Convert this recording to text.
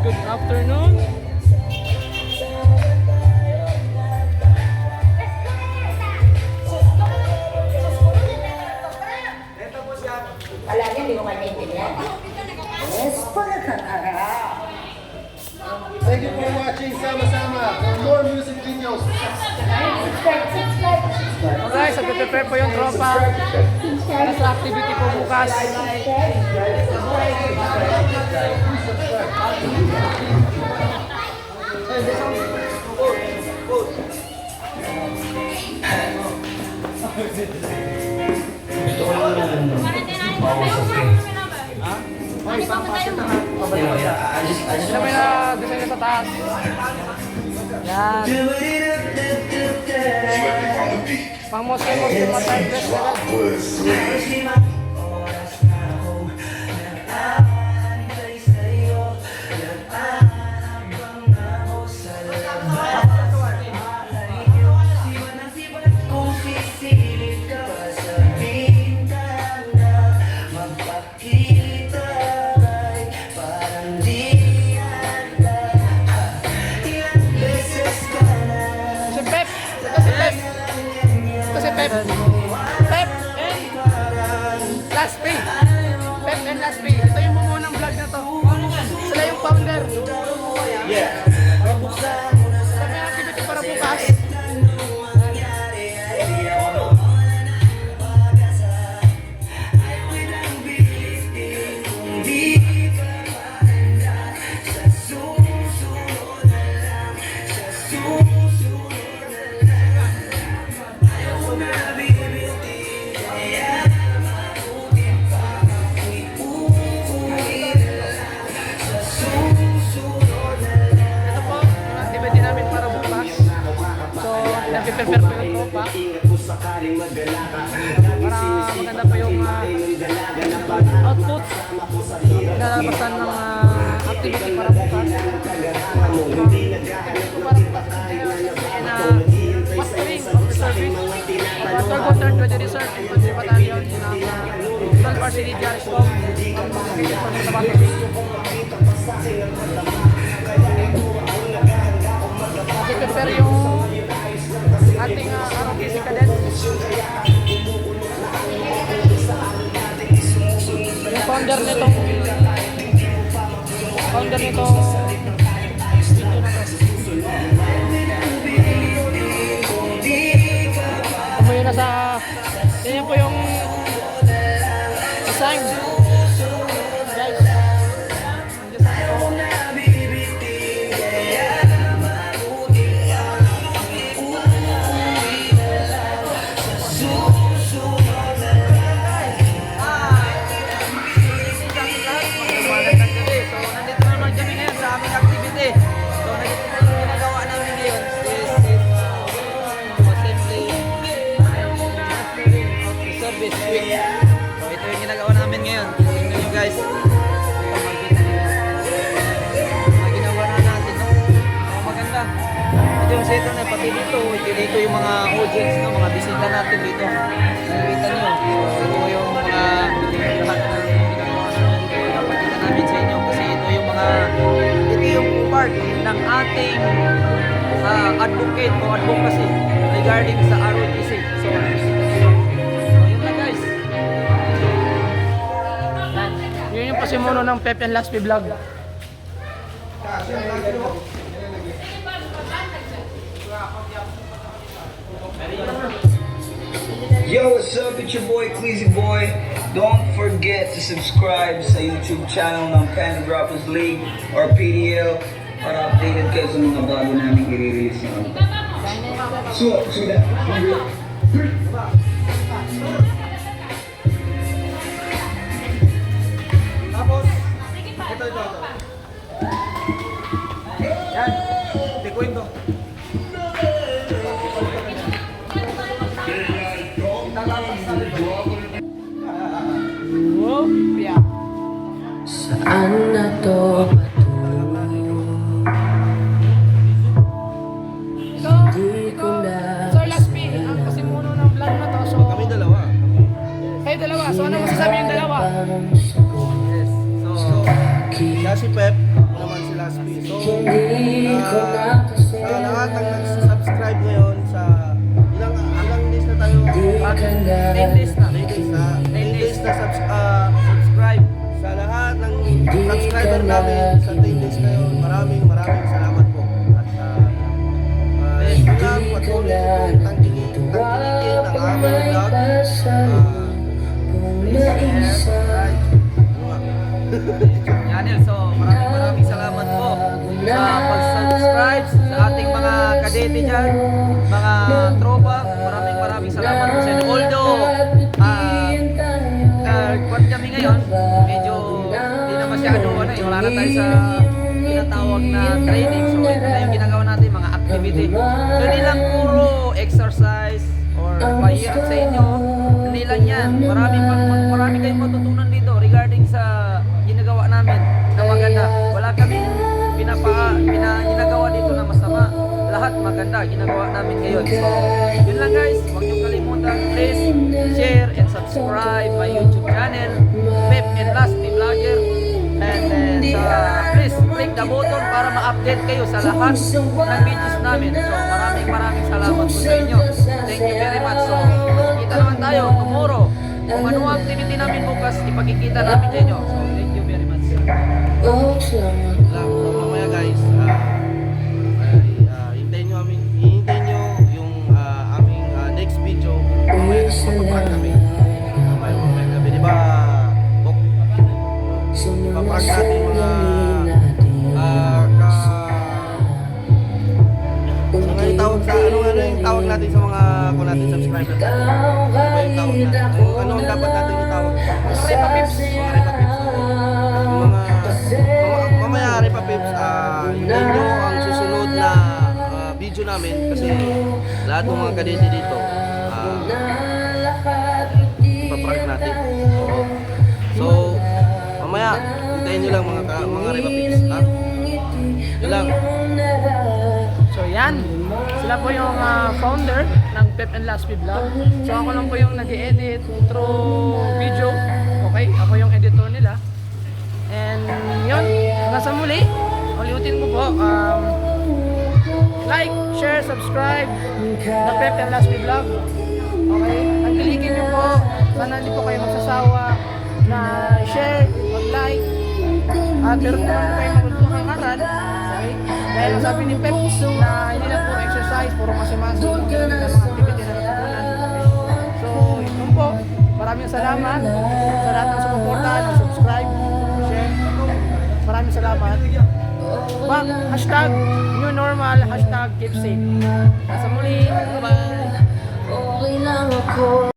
good afternoon. Wala niya, hindi ko maintindihan. Yes, Thank you for watching Sama-Sama. For more music videos, Alright, so prepare po yung tropa para sa activity po bukas. Sila may na-design na sa taas. Yan. Pang Muslim matay-dress nila. Si Pep! Ito si Pep! Ito si Pep! Pep and Last P! Pep and Last P! Ito yung bumuo ng vlog na to. Sila yung founder. yeah. Sa may activity para bukas. Ito po, yung activity namin para bukas. So, nag-prepare po yung tropa. Para maganda pa yung outputs. Nalalabasan ng activity para bukas. Ito para bukas mastering of the service. After quarter to the reserve infantry battalion ng 12th Artillery Storm. Located po sa Bato. Prepare yung ating ROTC cadets. Yung founder nitong video na to. Tumuyo na sa yan po yung design. Guys. Service week. So ito yung ginagawa namin ngayon. Tingnan nyo guys. Ito makikita nyo. Mga ginawa na natin. No? So, maganda. Ito yung seto na pati dito. Dito yung mga audience, no? Mga bisita natin dito. Nakikita nyo. So ito yung mga lahat na ginagawa namin dito. Napakita namin sa inyo. Kasi ito yung part ng ating advocate o advocacy regarding sa ROTC. So yun yung pasimuno ng Pep and Last P vlog. Yo, what's up? It's your boy, Cleasy Boy. Don't forget to subscribe sa YouTube channel ng Panda Droppers League or PDL para updated kayo sa mga bago namin i-release na kami. So that. Tapos, ito. Yan. Tikuin to. Yeah. Saan na to patungo? So Last P, ang pasimuno ng vlog na to. So, Kami dalawa. kayo dalawa. So, ano masasabi yung dalawa? Yes. So, siya si Pep, ako naman si Laspi. So, Hindi ko na kasi sa lahat ng nag-subscribe ngayon sa ilang days na tayo? Di ka na 10 days na. 10 days na subscribe. Sa lahat ng subscriber namin sa 10 days na yun, maraming salamat po. At yun lang, patuloy po tangkilikin ang aming vlog. Kung naisa Yanel, so maraming salamat po sa pag-subscribe sa ating mga kadete dyan, mga tropa. Maraming salamat po sa inyo. Although, kwan kami ngayon, medyo hindi na masyado, wala na tayo sa tinatawag na training. So, ito na yung ginagawa natin, mga activity. So, hindi lang puro exercise or pahirap sa inyo. Hindi lang yan. Marami kayong matutunan dito regarding sa ginagawa namin na maganda. Wala kaming ginagawa dito na masama. Lahat maganda ginagawa namin ngayon. So, yun lang guys. Huwag niyong kalimutan. Please share and subscribe my YouTube channel, Pep and Laspi Vlogger. And then, please click the button para ma-update kayo sa lahat ng videos namin. So, maraming salamat po sa inyo. Thank you very much. So, kita naman tayo tomorrow. Kung ano ang activity namin bukas, ipagkikita namin sa inyo. So, thank you very much. So mamaya guys, hintayin nyo yung aming next video. Mamaya magpapark kami. Mamaya gabi, di ba? Ipapark natin mga ano yung tawag natin sa mga kung natin subscriber natin? Ano yung tawag natin? Ano ang dapat natin itawag? Mga Repa Pips. Mamaya Repa Pips, hintayin nyo ang susunod na video namin kasi lahat ng mga kadete dito ipapark natin. So mamaya hintayin nyo lang mga Repa Pips. Yun lang. So yan, sila po yung founder ng Pep and Laspi Vlog. So ako lang po yung nag-edit through video. Okay, ako yung editor nila. And yun, hanggang sa muli, ulitin ko po, like, share, subscribe na Pep and Laspi Vlog. Okay, tangkilikin nyo po, sana hindi po kayo magsasawa na share, mag-like, at meron po kayo magulong aral. Okay, dahil ang sabi ni Pep na hindi lang puro exercise, puro masimaso, mga activity na natutunan. So, yun po, maraming salamat sa lahat ng sumuporta, ng subscribe, share. Maraming salamat. Hashtag new normal, hashtag keep safe. Sa muli, bye-bye. okay lang ako.